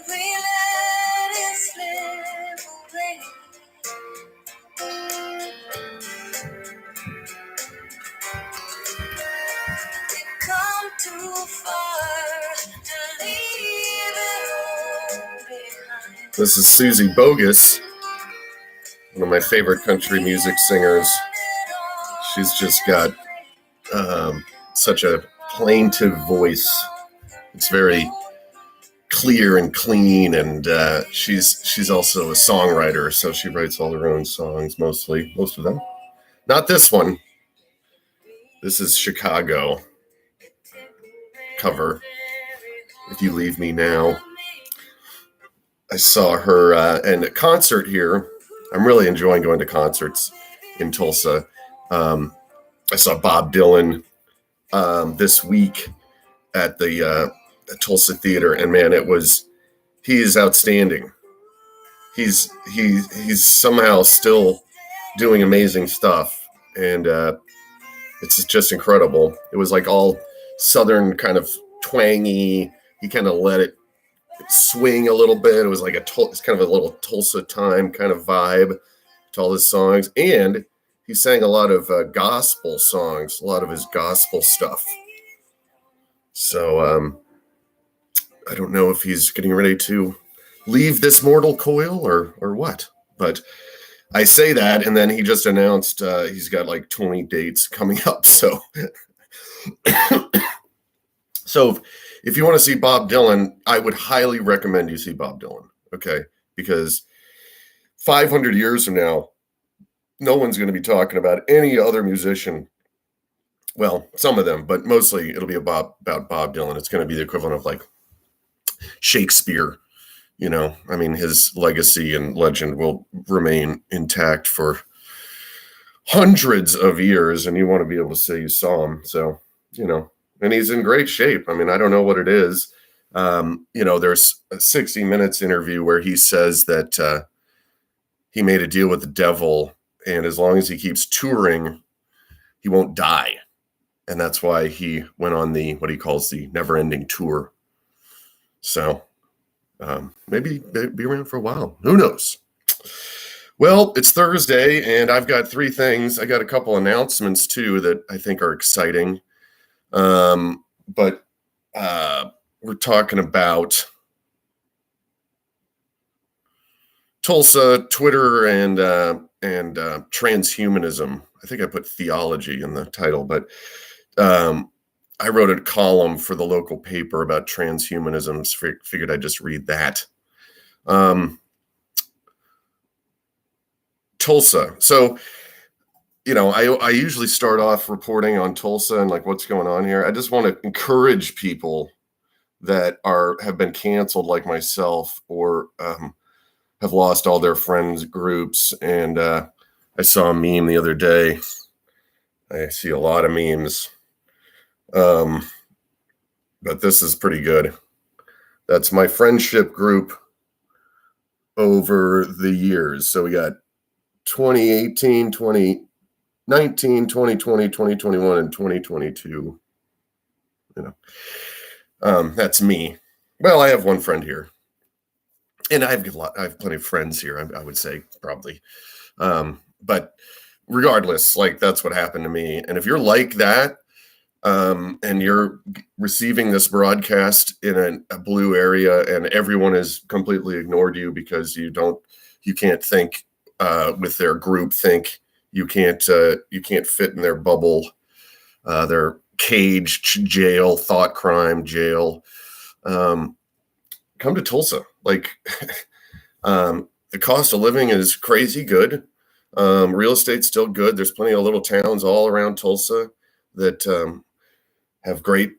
we let it slip away. We've come too far to leave it all behind. This is Susie Bogus, one of my favorite country music singers. She's just got such a plaintive voice. It's very clear and clean, and she's also a songwriter, so she writes all her own songs, most of them. Not this one. This is Chicago cover, If You Leave Me Now. I saw her in a concert here. I'm really enjoying going to concerts in Tulsa. I saw Bob Dylan this week at the Tulsa Theater, and man, he is outstanding. He's somehow still doing amazing stuff, and it's just incredible. It was like all Southern kind of twangy. He kind of let it swing a little bit. It was like it's kind of a little Tulsa time kind of vibe to all his songs, and he sang a lot of gospel songs, a lot of his gospel stuff. So I don't know if he's getting ready to leave this mortal coil or what, but I say that, and then he just announced he's got like 20 dates coming up. So, so if you want to see Bob Dylan, I would highly recommend you see Bob Dylan. Okay, because 500 years from now, no one's going to be talking about any other musician. Well, some of them, but mostly it'll be about Bob Dylan. It's going to be the equivalent of like Shakespeare. You know, I mean, his legacy and legend will remain intact for hundreds of years, and you want to be able to say you saw him. So, you know, and he's in great shape. I mean, I don't know what it is. You know, there's a 60 Minutes interview where he says that he made a deal with the devil, and as long as he keeps touring, he won't die. And that's why he went on what he calls the never-ending tour. So maybe be around for a while. Who knows? Well, it's Thursday, and I've got 3 things. I got a couple announcements, too, that I think are exciting. But we're talking about Tulsa, Twitter, and transhumanism. I think I put theology in the title, but I wrote a column for the local paper about transhumanism. Figured I'd just read that. Tulsa. So, you know, I usually start off reporting on Tulsa and like what's going on here. I just want to encourage people that have been canceled like myself, or have lost all their friends groups. And I saw a meme the other day. I see a lot of memes. But this is pretty good. That's my friendship group over the years. So we got 2018, 2019, 2020, 2021, and 2022. You know, that's me. Well, I have one friend here, and I have plenty of friends here. I would say probably, but regardless, like that's what happened to me. And if you're like that, and you're receiving this broadcast in a blue area, and everyone has completely ignored you because you can't think with their group think, you can't fit in their bubble, their cage, jail, thought crime, jail. Come to Tulsa. Like the cost of living is crazy good. Real estate's still good. There's plenty of little towns all around Tulsa that have great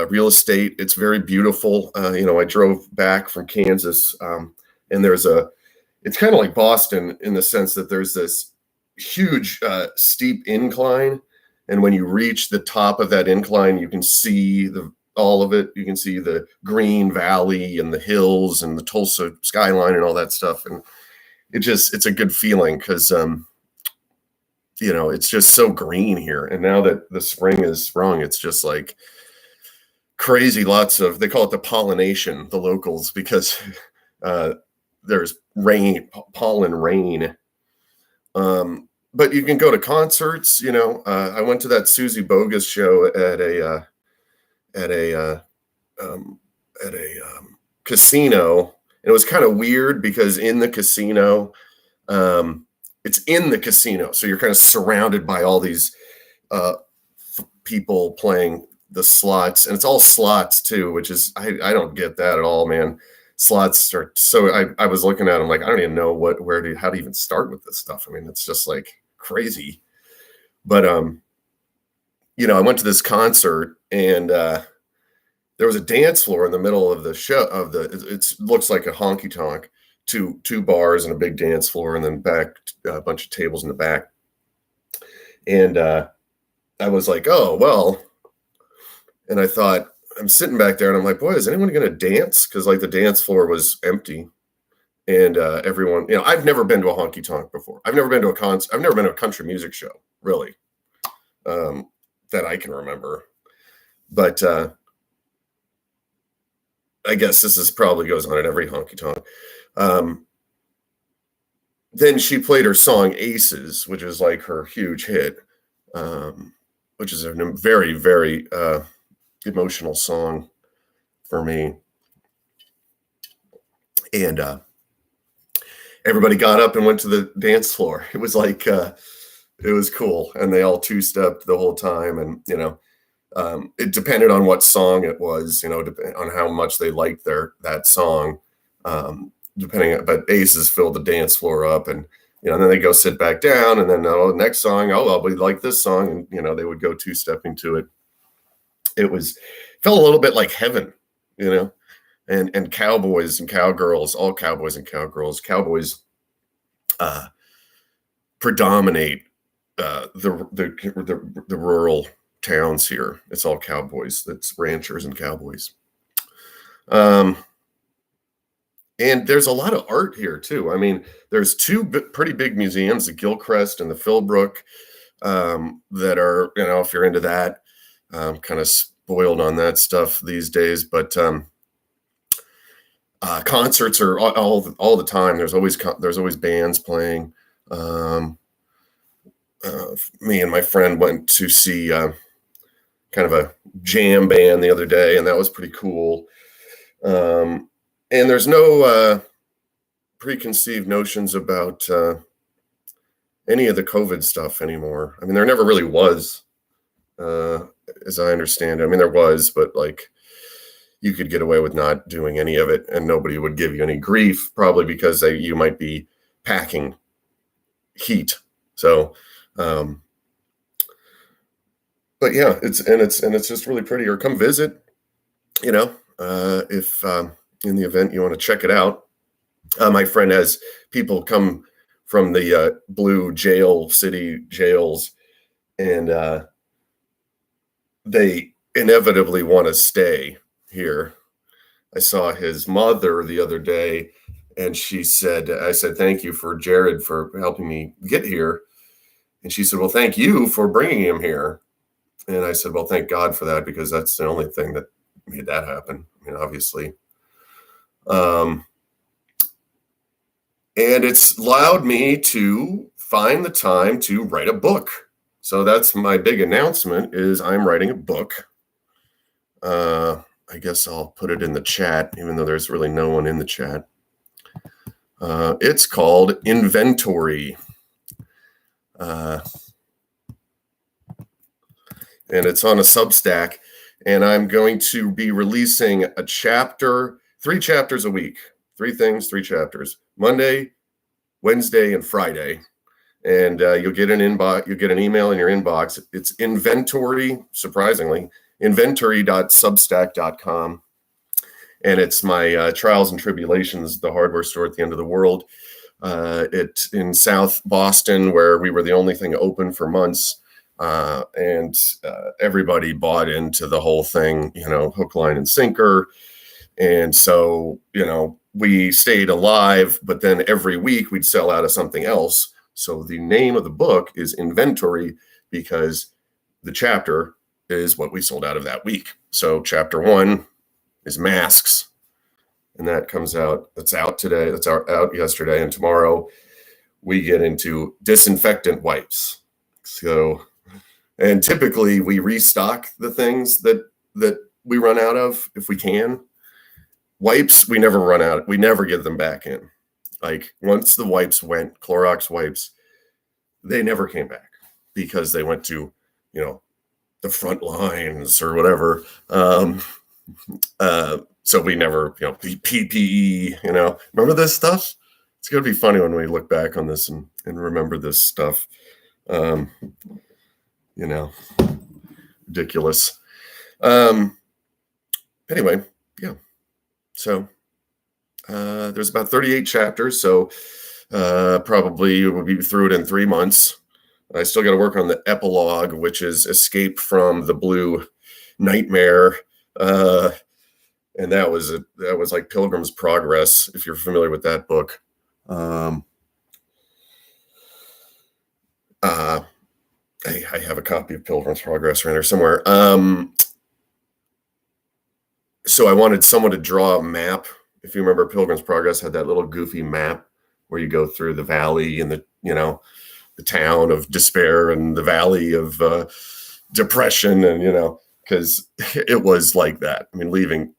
real estate. It's very beautiful. You know, I drove back from Kansas, and it's kind of like Boston in the sense that there's this huge steep incline, and when you reach the top of that incline, you can see all of it. You can see the green valley and the hills and the Tulsa skyline and all that stuff, and it's a good feeling because you know, it's just so green here. And now that the spring is sprung, it's just like crazy. They call it the pollination, the locals, because There's rain, pollen rain. But you can go to concerts. I went to that Susie Bogus show at a casino. And it was kind of weird because in the casino, it's in the casino, so you're kind of surrounded by all these people playing the slots, and it's all slots too, which is I don't get that at all, man. Slots are so I was looking at them like I don't even know how to even start with this stuff. I mean, it's just like crazy. But I went to this concert, and there was a dance floor in the middle of the show. It looks like a honky tonk, two bars and a big dance floor, and then back a bunch of tables in the back. And I was like, oh well. And I thought, I'm sitting back there, and I'm like, boy, is anyone going to dance? Because like the dance floor was empty, and everyone, I've never been to a honky tonk before. I've never been to a concert. I've never been to a country music show, really, that I can remember. But I guess this probably goes on at every honky tonk. Then she played her song Aces, which is like her huge hit, which is a very, very emotional song for me. And everybody got up and went to the dance floor. It was like, it was cool. And they all two-stepped the whole time. And, it depended on what song it was, on how much they liked that song. But Aces filled the dance floor up, and then they go sit back down, and then the next song, we like this song, and they would go two-stepping to it. It felt a little bit like heaven, and cowboys and cowgirls, all cowboys and cowgirls. Cowboys predominate the rural towns here. It's all cowboys. That's ranchers and cowboys. And there's a lot of art here too. I mean, there's two pretty big museums, the Gilchrist and the Philbrook, that are, if you're into that, kind of spoiled on that stuff these days. But concerts are all the time. There's always bands playing. Me and my friend went to see kind of a jam band the other day, and that was pretty cool. And there's no preconceived notions about any of the COVID stuff anymore. I mean, there never really was, as I understand it. I mean, there was, but like you could get away with not doing any of it, and nobody would give you any grief, probably because you might be packing heat. So, but yeah, it's just really pretty. Or come visit, if in the event you want to check it out. My friend has people come from the blue city jails, and they inevitably want to stay here. I saw his mother the other day, and I said, thank you for Jared for helping me get here. And she said, well, thank you for bringing him here. And I said, well, thank God for that, because that's the only thing that made that happen. I mean, obviously. And it's allowed me to find the time to write a book. So that's my big announcement, is I'm writing a book. I guess I'll put it in the chat, even though there's really no one in the chat. It's called Inventory. And it's on a Substack. And I'm going to be releasing 3 chapters a week. 3 things, 3 chapters. Monday, Wednesday, and Friday. And you'll get an email in your inbox. It's Inventory, surprisingly, inventory.substack.com. And it's my Trials and Tribulations, the hardware store at the end of the world. It's in South Boston, where we were the only thing open for months. And everybody bought into the whole thing, hook, line, and sinker. And so, we stayed alive, but then every week we'd sell out of something else. So the name of the book is Inventory, because the chapter is what we sold out of that week. So chapter 1 is masks. and that comes out. That's out today. That's out yesterday, and tomorrow we get into disinfectant wipes. So, and typically we restock the things that we run out of if we can. Wipes, we never run out. We never get them back in. Like once the wipes went, Clorox wipes, they never came back because they went to, the front lines or whatever. So we never, PPE, remember this stuff? It's going to be funny when we look back on this and remember this stuff. Ridiculous. Anyway, yeah. So there's about 38 chapters, so probably we'll be through it in 3 months. I still got to work on the epilogue, which is Escape from the Blue Nightmare. And that was like Pilgrim's Progress, if you're familiar with that book. I have a copy of Pilgrim's Progress right there somewhere. So I wanted someone to draw a map. If you remember, Pilgrim's Progress had that little goofy map where you go through the valley and the town of despair and the valley of depression, and because it was like that. I mean,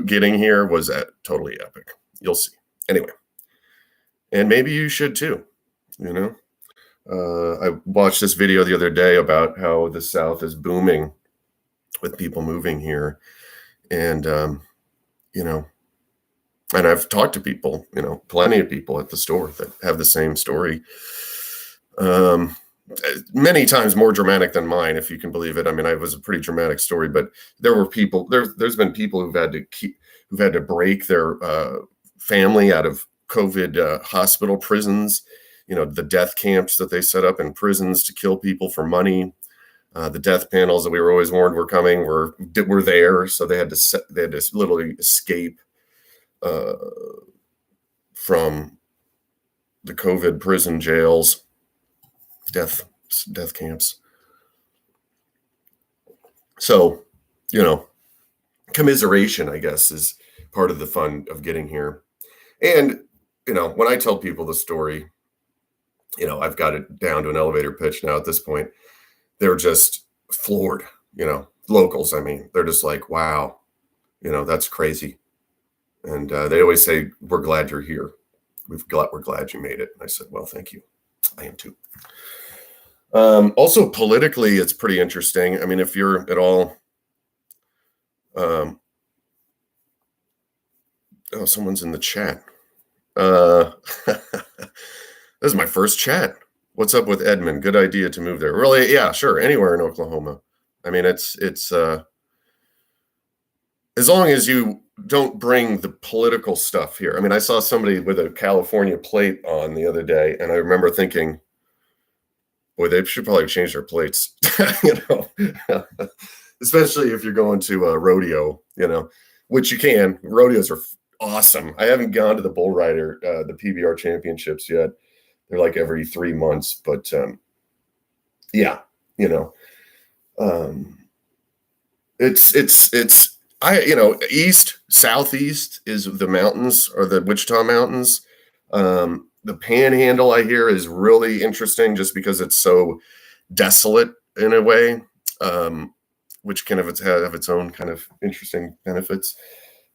getting here was totally epic. You'll see. Anyway, and maybe you should too. I watched this video the other day about how the South is booming with people moving here, and and I've talked to people, plenty of people at the store that have the same story. Many times more dramatic than mine, if you can believe it. I mean, it was a pretty dramatic story, but there were people. There's been people who've had to break their family out of COVID hospital prisons. The death camps that they set up in prisons to kill people for money. The death panels that we were always warned were coming were there, so they had to literally escape from the COVID prison jails, death camps. So, commiseration, I guess, is part of the fun of getting here. And, when I tell people the story, I've got it down to an elevator pitch now at this point. They're just floored, locals. I mean, they're just like, wow, that's crazy. And they always say, we're glad you're here. We're glad you made it. And I said, well, thank you. I am too. Also, politically, it's pretty interesting. I mean, if you're at all, someone's in the chat. This is my first chat. What's up with Edmond? Good idea to move there. Really? Yeah, sure. Anywhere in Oklahoma. I mean, it's as long as you don't bring the political stuff here. I mean, I saw somebody with a California plate on the other day, and I remember thinking, boy, they should probably change their plates, especially if you're going to a rodeo, which you can. Rodeos are awesome. I haven't gone to the bull rider, the PBR championships yet. They're like every 3 months, but yeah, it's east, southeast is the mountains, or the Wichita Mountains. The Panhandle, I hear, is really interesting just because it's so desolate in a way, which can have its own kind of interesting benefits.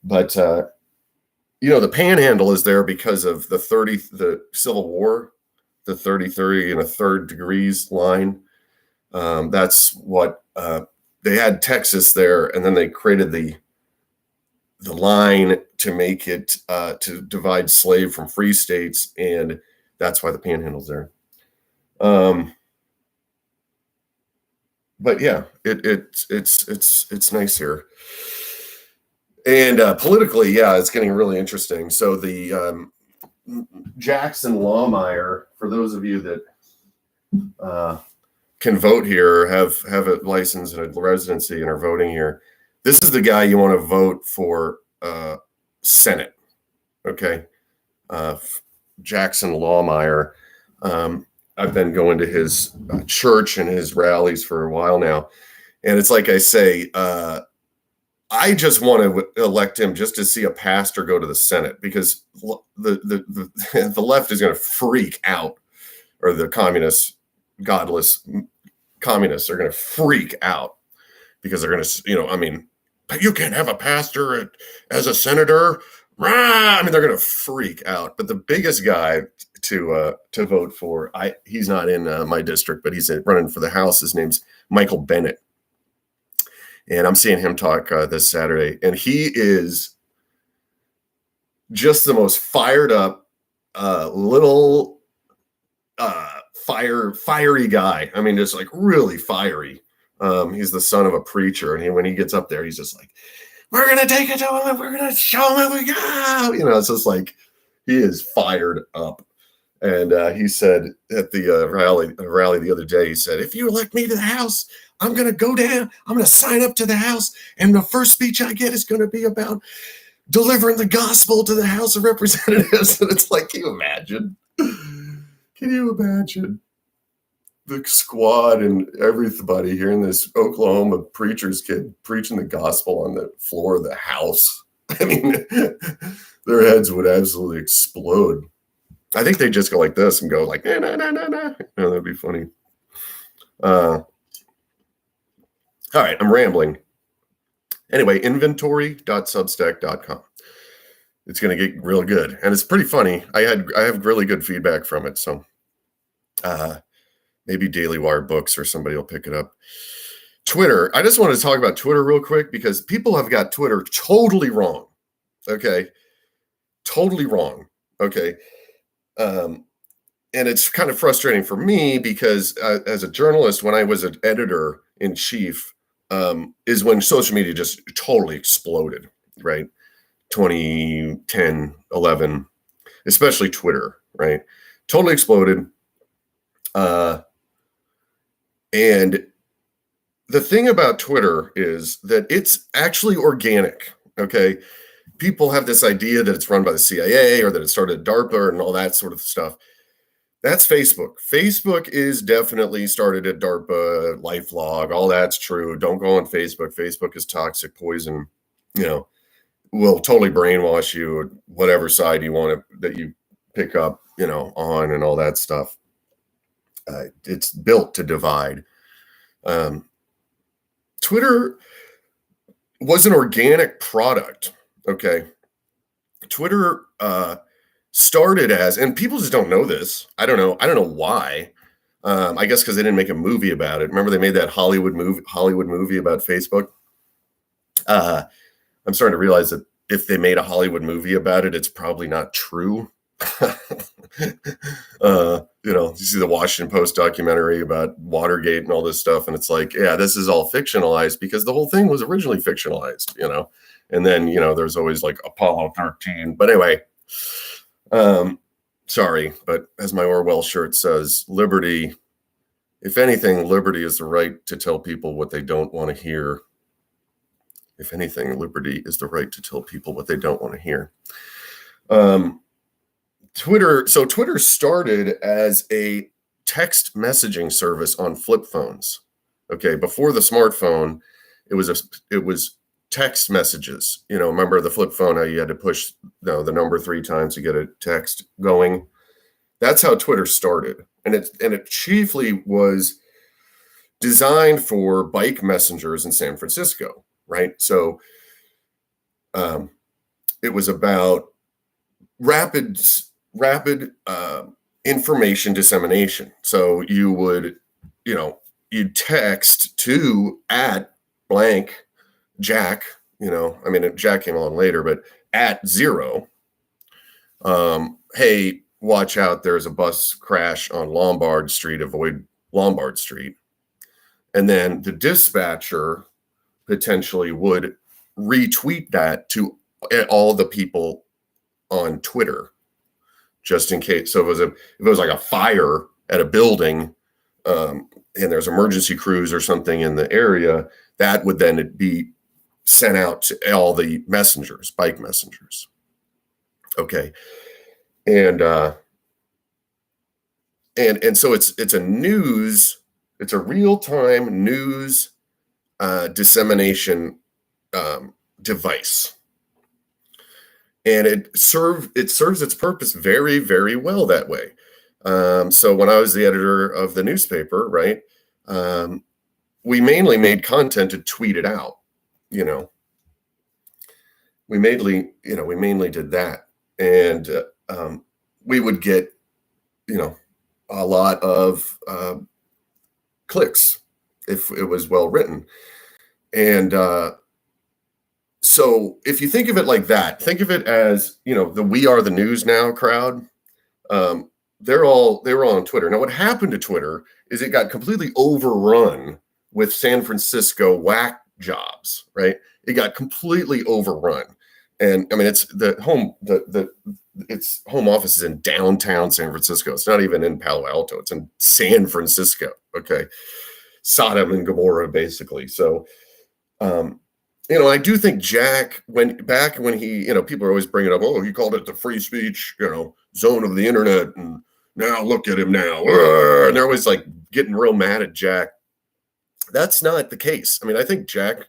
But the Panhandle is there because of the Civil War, the 30 and a third degrees line. That's what they had Texas there, and then they created the line to make it to divide slave from free states, and that's why the Panhandle's there. But yeah, it's nice here. And politically, yeah, it's getting really interesting. So the Jackson Lawmeyer, for those of you that can vote here, have a license and a residency and are voting here, this is the guy you want to vote for Senate. Okay. Jackson Lawmeyer. I've been going to his church and his rallies for a while now. And it's like I say, I just want to elect him just to see a pastor go to the Senate, because the left is going to freak out, or the godless communists are going to freak out, because they're going to, I mean, you can't have a pastor as a senator. I mean, they're going to freak out. But the biggest guy to vote for, he's not in my district, but he's running for the House. His name's Michael Bennett, and I'm seeing him talk this Saturday, and he is just the most fired up little fiery guy. I mean, just like really fiery. He's the son of a preacher, and when he gets up there, he's just like, "We're gonna take it to him. We're gonna show him how we go." It's just like he is fired up. And he said at the rally the other day, he said, "If you elect me to the House, I'm gonna go down. I'm gonna sign up to the House, and the first speech I get is gonna be about delivering the gospel to the House of Representatives." And it's like, can you imagine? Can you imagine the squad and everybody hearing this Oklahoma preacher's kid preaching the gospel on the floor of the House? I mean, their heads would absolutely explode. I think they just go like this and go like, nah, nah, nah, nah, nah. That'd be funny. All right, I'm rambling. Anyway, inventory.substack.com. It's going to get real good, and it's pretty funny. I have really good feedback from it, so maybe Daily Wire Books or somebody will pick it up. Twitter. I just want to talk about Twitter real quick, because people have got Twitter totally wrong. Okay, totally wrong. Okay, and it's kind of frustrating for me, because as a journalist, when I was an editor in chief, is when social media just totally exploded, right? 2010, 11, especially Twitter, right? Totally exploded. And the thing about Twitter is that it's actually organic, okay? People have this idea that it's run by the CIA, or that it started at DARPA and all that sort of stuff. That's Facebook. Facebook is definitely started at DARPA, LifeLog, all that's true. Don't go on Facebook. Facebook is toxic poison, will totally brainwash you, whatever side you want that you pick up, on, and all that stuff. It's built to divide. Twitter was an organic product. Okay. Twitter started as, and people just don't know this. I don't know why. I guess because they didn't make a movie about it. Remember, they made that Hollywood movie about Facebook. I'm starting to realize that if they made a Hollywood movie about it, it's probably not true. You see the Washington Post documentary about Watergate and all this stuff, and it's like, yeah, this is all fictionalized, because the whole thing was originally fictionalized, and then there's always like Apollo 13. But anyway, sorry, but as my Orwell shirt says, liberty, if anything, liberty is the right to tell people what they don't want to hear. If anything, liberty is the right to tell people what they don't want to hear. Twitter started as a text messaging service on flip phones. Okay, before the smartphone, it was text messages. Remember the flip phone, how you had to push the number 3 times to get a text going? That's how Twitter started. And it chiefly was designed for bike messengers in San Francisco, right? So it was about rapid information dissemination. So you would, you'd text to @blank Jack, Jack came along later, but @0, hey, watch out, there's a bus crash on Lombard Street, avoid Lombard Street. And then the dispatcher potentially would retweet that to all the people on Twitter, just in case. So if it was like a fire at a building, and there's emergency crews or something in the area, that would then be sent out to all the messengers, bike messengers. Okay. And so it's a real-time news dissemination device. And it serves its purpose very, very well that way. So when I was the editor of the newspaper, right, we mainly made content to tweet it out. You know, we mainly did that, and we would get, a lot of clicks if it was well written, and so if you think of it like that, think of it as, the "We Are the News Now" crowd. They were all on Twitter. Now, what happened to Twitter is it got completely overrun with San Francisco whack jobs, right? It got completely overrun. And I mean, its home office is in downtown San Francisco. It's not even in Palo Alto. It's in San Francisco. Okay. Sodom and Gomorrah, basically. So, I do think Jack, when he, people are always bringing up, oh, he called it the free speech, zone of the internet, and now look at him now, and they're always like getting real mad at Jack. That's not the case. I mean, I think Jack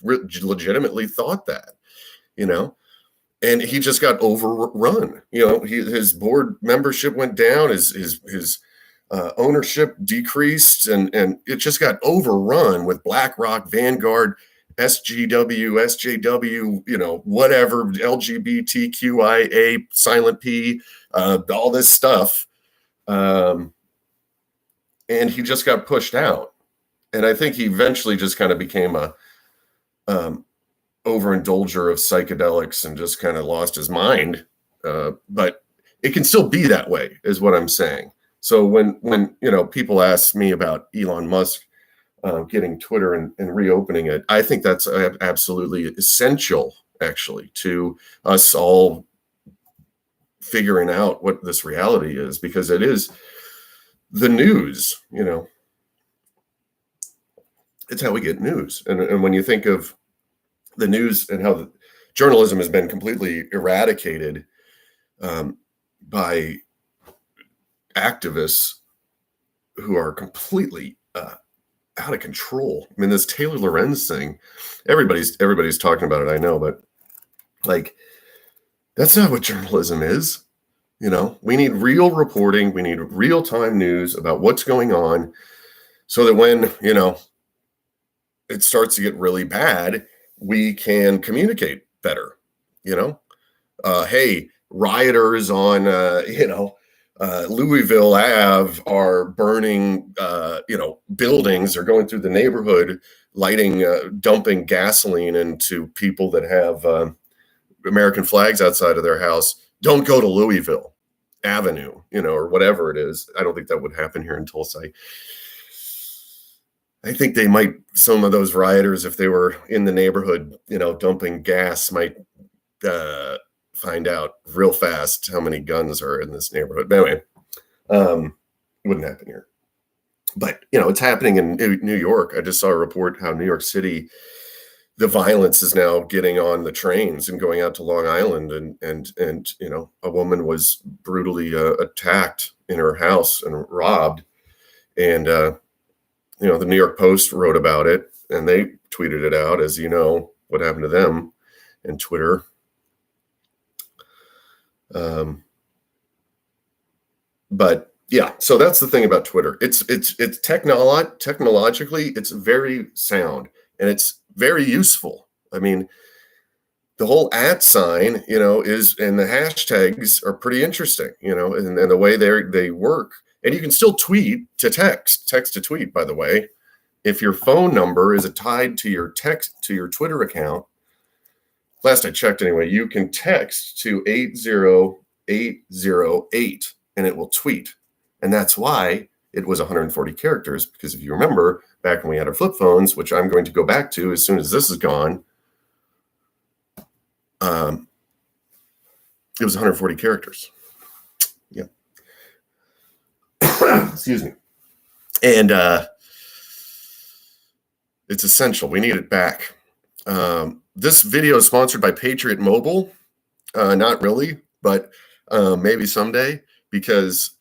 legitimately thought that, and he just got overrun. His board membership went down, his ownership decreased, and it just got overrun with BlackRock, Vanguard, SGW, SJW, whatever, LGBTQIA, silent P, all this stuff. And he just got pushed out. And I think he eventually just kind of became a overindulger of psychedelics and just kind of lost his mind. But it can still be that way, is what I'm saying. So when people ask me about Elon Musk getting Twitter and reopening it, I think that's absolutely essential, actually, to us all figuring out what this reality is, because it is the news. It's how we get news. And when you think of the news and how the journalism has been completely eradicated by activists who are completely out of control. I mean, this Taylor Lorenz thing, everybody's talking about it, I know, but like, that's not what journalism is. We need real reporting. We need real-time news about what's going on, so that when, it starts to get really bad, we can communicate better. Hey, rioters on, Louisville Ave are burning, buildings, or going through the neighborhood, lighting, dumping gasoline into people that have American flags outside of their house. Don't go to Louisville Avenue, or whatever it is. I don't think that would happen here in Tulsa. I think they might, some of those rioters, if they were in the neighborhood, dumping gas, might find out real fast how many guns are in this neighborhood. But anyway, it wouldn't happen here. But, it's happening in New York. I just saw a report how New York City, the violence is now getting on the trains and going out to Long Island, and a woman was brutally attacked in her house and robbed. And, the New York Post wrote about it, and they tweeted it out, as what happened to them, and Twitter. But yeah, so that's the thing about Twitter. It's technologically, it's very sound, and it's very useful. I mean, the whole @ sign, is, and the hashtags are pretty interesting, and the way they work. And you can still tweet to text to tweet, by the way. If your phone number is tied to your Twitter account, last I checked anyway, you can text to 80808 and it will tweet. And that's why it was 140 characters, because if you remember back when we had our flip phones, which I'm going to go back to as soon as this is gone, it was 140 characters. Yeah. Excuse me. And it's essential. We need it back. This video is sponsored by Patriot Mobile. Not really, but maybe someday, because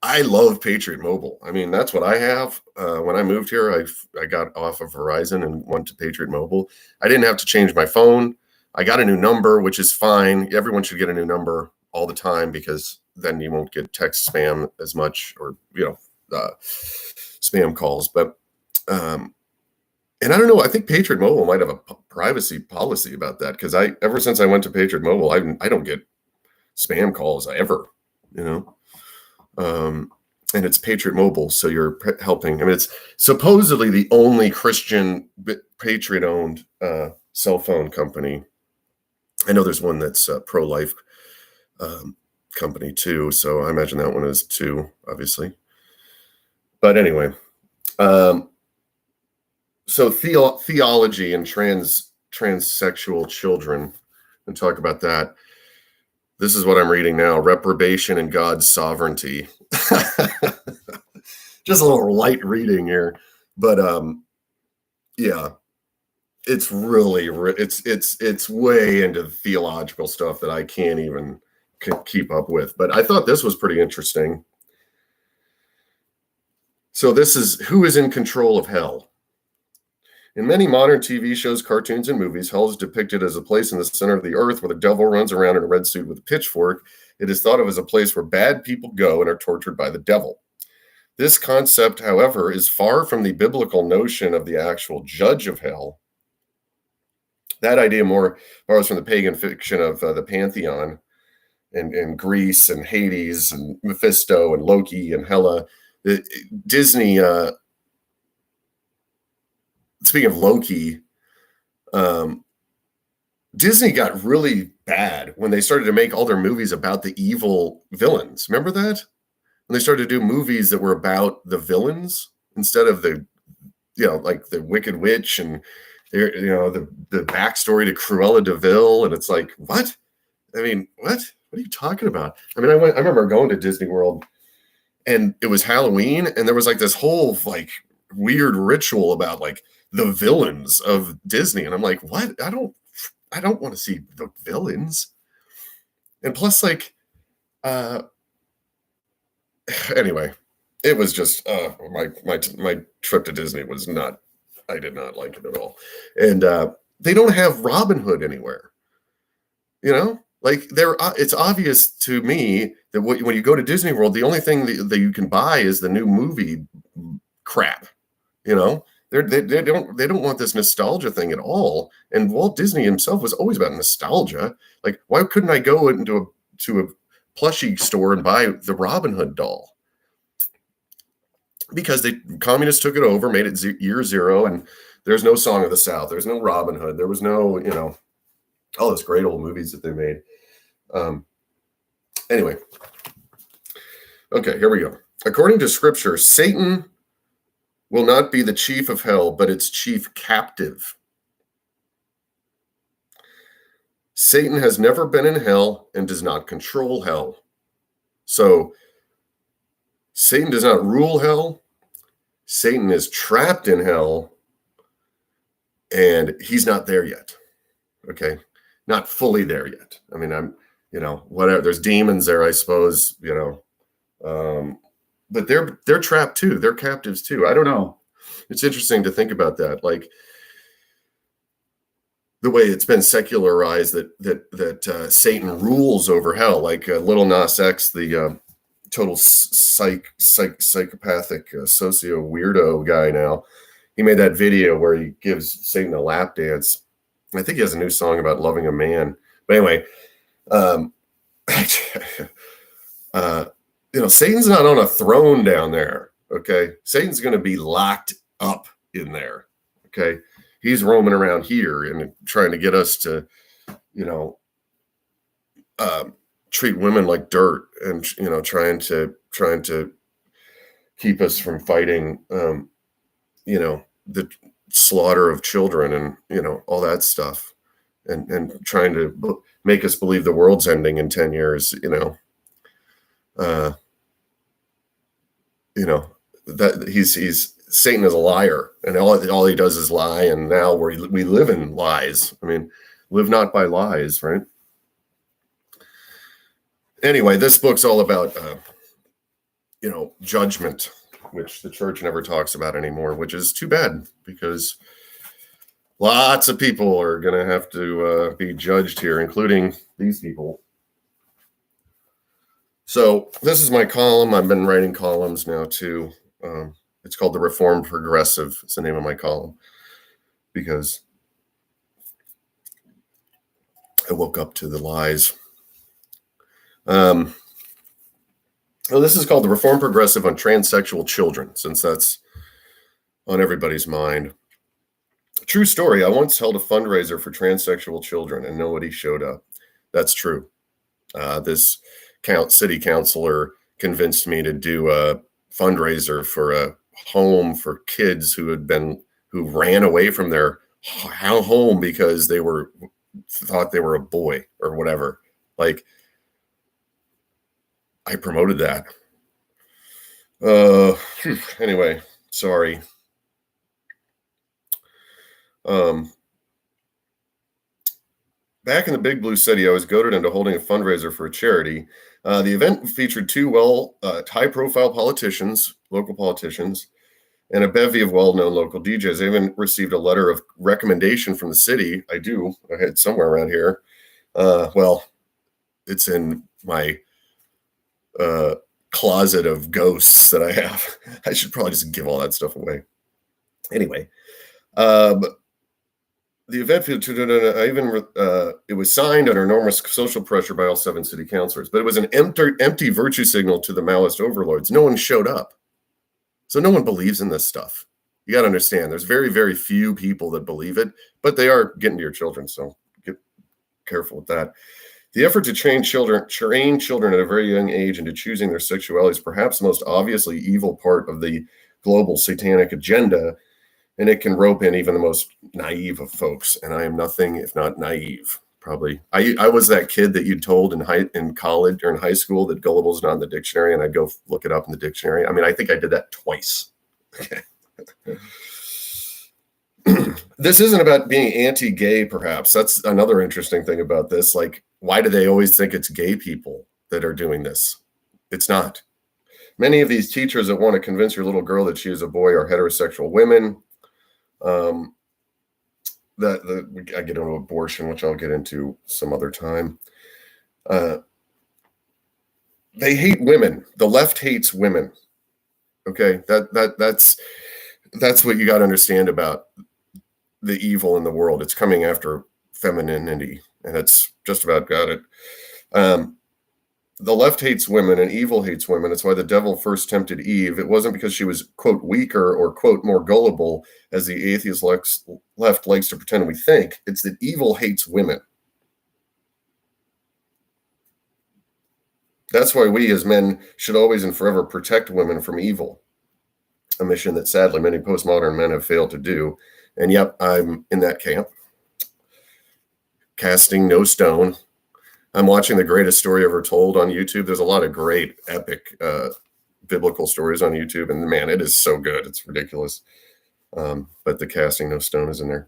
I love Patriot Mobile. I mean, that's what I have. When I moved here, I got off of Verizon and went to Patriot Mobile. I didn't have to change my phone. I got a new number, which is fine. Everyone should get a new number all the time because then you won't get text spam as much or, spam calls. But, and I don't know, I think Patriot Mobile might have a privacy policy about that because ever since I went to Patriot Mobile, I don't get spam calls ever, and it's Patriot Mobile. So you're helping. I mean, it's supposedly the only Christian Patriot-owned cell phone company. I know there's one that's a pro-life company too. So I imagine that one is too, obviously. But anyway, so theology and transsexual children, and talk about that. This is what I'm reading now: Reprobation and God's Sovereignty. Just a little light reading here, but yeah, it's really it's way into theological stuff that I can't even keep up with. But I thought this was pretty interesting. So this is who is in control of hell. In many modern TV shows, cartoons, and movies, hell is depicted as a place in the center of the earth where the devil runs around in a red suit with a pitchfork. It is thought of as a place where bad people go and are tortured by the devil. This concept, however, is far from the biblical notion of the actual judge of hell. That idea more borrows from the pagan fiction of the pantheon and Greece and Hades and Mephisto and Loki and Hela. Disney, speaking of Loki, Disney got really bad when they started to make all their movies about the evil villains. Remember that? When they started to do movies that were about the villains instead of the, like the Wicked Witch and, the backstory to Cruella de Vil. And it's like, what? I mean, what? What are you talking about? I mean, I remember going to Disney World and it was Halloween and there was like this whole like weird ritual about like the villains of Disney. And I'm like, what? I don't want to see the villains. And plus like, anyway, it was just, my trip to Disney was not, I did not like it at all. And, they don't have Robin Hood anywhere, like it's obvious to me that when you go to Disney World, the only thing that you can buy is the new movie crap, They don't want this nostalgia thing at all. And Walt Disney himself was always about nostalgia. Like, why couldn't I go into a plushie store and buy the Robin Hood doll? Because the communists took it over, made it year zero, and there's no Song of the South. There's no Robin Hood. There was no, all those great old movies that they made. Anyway. Okay, here we go. According to scripture, Satan will not be the chief of hell, but its chief captive. Satan has never been in hell and does not control hell. So Satan does not rule hell. Satan is trapped in hell, and he's not there yet. Okay? Not fully there yet. I mean, whatever. There's demons there, I suppose, but they're trapped too. They're captives too. I don't know. It's interesting to think about that. Like the way it's been secularized that Satan rules over hell. Like Lil Nas X, the total psychopathic socio weirdo guy now. He made that video where he gives Satan a lap dance. I think he has a new song about loving a man. But anyway, Satan's not on a throne down there. Okay. Satan's going to be locked up in there. Okay. He's roaming around here and trying to get us to, treat women like dirt and, trying to keep us from fighting, the slaughter of children and, all that stuff and trying to make us believe the world's ending in 10 years, that he's Satan is a liar and all he does is lie. And now we live in lies. I mean, live not by lies, right? Anyway, this book's all about, judgment, which the church never talks about anymore, which is too bad because Lots of people are going to have to be judged here, including these people. So this is my column. I've been writing columns now too. It's called The Reformed Progressive. It's the name of my column because I woke up to the lies. Well, this is called The Reformed Progressive on Transsexual Children, since that's on everybody's mind. True story. I once held a fundraiser for transsexual children and nobody showed up. That's true. This city councilor convinced me to do a fundraiser for a home for kids who ran away from their home because they thought they were a boy or whatever. Like, I promoted that. Anyway, sorry. Back in the big blue city, I was goaded into holding a fundraiser for a charity. The event featured two high-profile local politicians, and a bevy of well-known local DJs. I even received a letter of recommendation from the city. I had somewhere around here. Well, it's in my closet of ghosts that I have. I should probably just give all that stuff away. Anyway, the event featured, it was signed under enormous social pressure by all 7 city councilors, but it was an empty virtue signal to the Maoist overlords. No one showed up. So no one believes in this stuff. You got to understand, there's very, very few people that believe it, but they are getting to your children, so get careful with that. The effort to train children at a very young age into choosing their sexuality is perhaps the most obviously evil part of the global satanic agenda, and it can rope in even the most naive of folks. And I am nothing if not naive. Probably, I was that kid that you told in college or in high school that gullible is not in the dictionary, and I'd go look it up in the dictionary. I mean, I think I did that twice. Okay. This isn't about being anti-gay, perhaps. That's another interesting thing about this. Like, why do they always think it's gay people that are doing this? It's not. Many of these teachers that want to convince your little girl that she is a boy are heterosexual women. I get into abortion, which I'll get into some other time. They hate women. The left hates women. Okay, that's what you got to understand about the evil in the world. It's coming after femininity, and it's just about got it. The left hates women and evil hates women. It's why the devil first tempted Eve. It wasn't because she was, quote, weaker or, quote, more gullible, as the atheist left likes to pretend we think. It's that evil hates women. That's why we as men should always and forever protect women from evil, a mission that sadly many postmodern men have failed to do. And yep, I'm in that camp. Casting no stone. I'm watching The Greatest Story Ever Told on YouTube. There's a lot of great, epic biblical stories on YouTube. And man, it is so good. It's ridiculous. But the casting no stone is in there.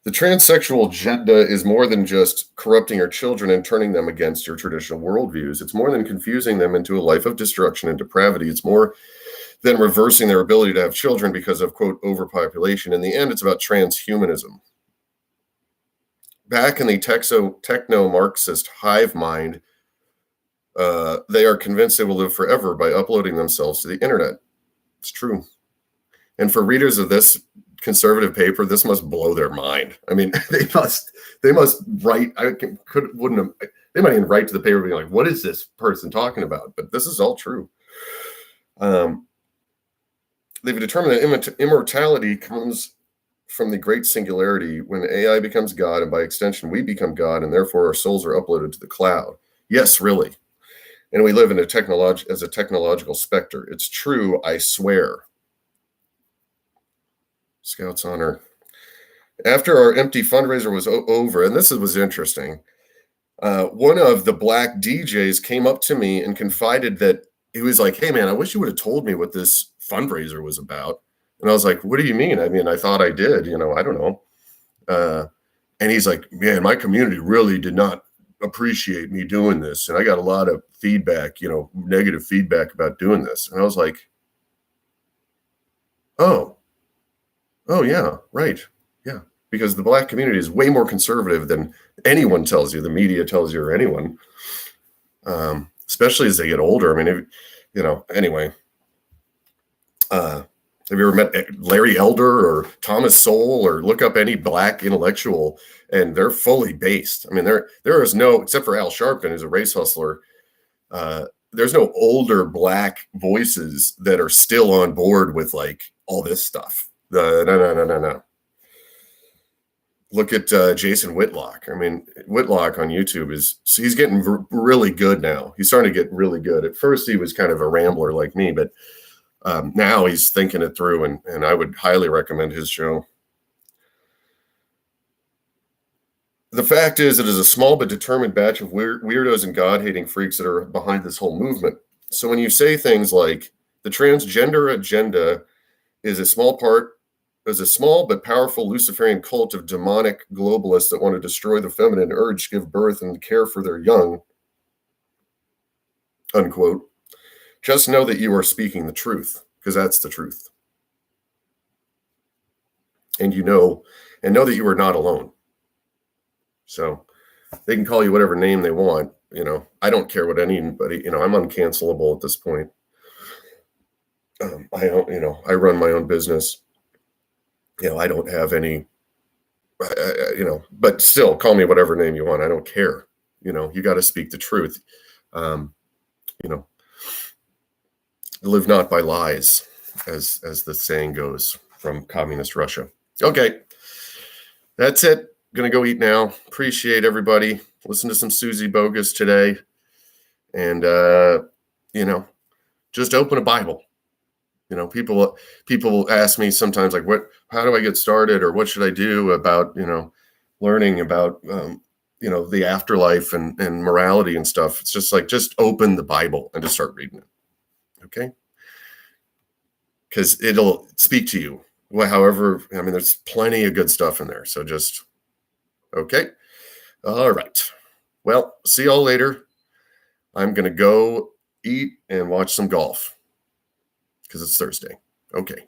The transsexual agenda is more than just corrupting your children and turning them against your traditional worldviews. It's more than confusing them into a life of destruction and depravity. It's more than reversing their ability to have children because of, quote, overpopulation. In the end, it's about transhumanism. Back in the techno-Marxist hive mind, they are convinced they will live forever by uploading themselves to the internet. It's true. And for readers of this conservative paper, this must blow their mind. I mean, they must write. They might even write to the paper being like, "What is this person talking about?" But this is all true. They've determined that immortality comes from the great singularity when AI becomes God, and by extension, we become God, and therefore our souls are uploaded to the cloud. Yes, really. And we live in as a technological specter. It's true, I swear. Scouts honor. After our empty fundraiser was over, and this was interesting, one of the black DJs came up to me and confided that he was like, "Hey man, I wish you would have told me what this fundraiser was about." And I was like, "What do you mean?" I mean, I thought I did, I don't know. And he's like, "Man, my community really did not appreciate me doing this. And I got a lot of feedback, negative feedback about doing this." And I was like, oh yeah, right. because the black community is way more conservative than anyone tells you, the media tells you, or anyone, especially as they get older. I mean, anyway. Have you ever met Larry Elder or Thomas Sowell, or look up any black intellectual, and they're fully based. I mean, there is no, except for Al Sharpton, who's a race hustler, there's no older black voices that are still on board with like all this stuff. No. Look at Jason Whitlock. I mean, Whitlock on YouTube he's getting really good now. He's starting to get really good. At first, he was kind of a rambler like me, but now he's thinking it through, and I would highly recommend his show. The fact is, it is a small but determined batch of weirdos and God-hating freaks that are behind this whole movement. So when you say things like the transgender agenda is a small but powerful Luciferian cult of demonic globalists that want to destroy the feminine urge to give birth and care for their young, unquote, just know that you are speaking the truth, because that's the truth. And know that you are not alone. So they can call you whatever name they want. I don't care what anybody, I'm uncancelable at this point. I run my own business. I don't have any, but still call me whatever name you want. I don't care. You got to speak the truth. Live not by lies, as the saying goes from communist Russia. Okay. That's it. Gonna go eat now. Appreciate everybody. Listen to some Susie Bogus today. And, just open a Bible. People ask me sometimes, like, how do I get started, or what should I do about, learning about, the afterlife and morality and stuff. It's just like, just open the Bible and just start reading it. Okay. Because it'll speak to you. Well, however, there's plenty of good stuff in there. So just, okay. All right. Well, see y'all later. I'm going to go eat and watch some golf because it's Thursday. Okay.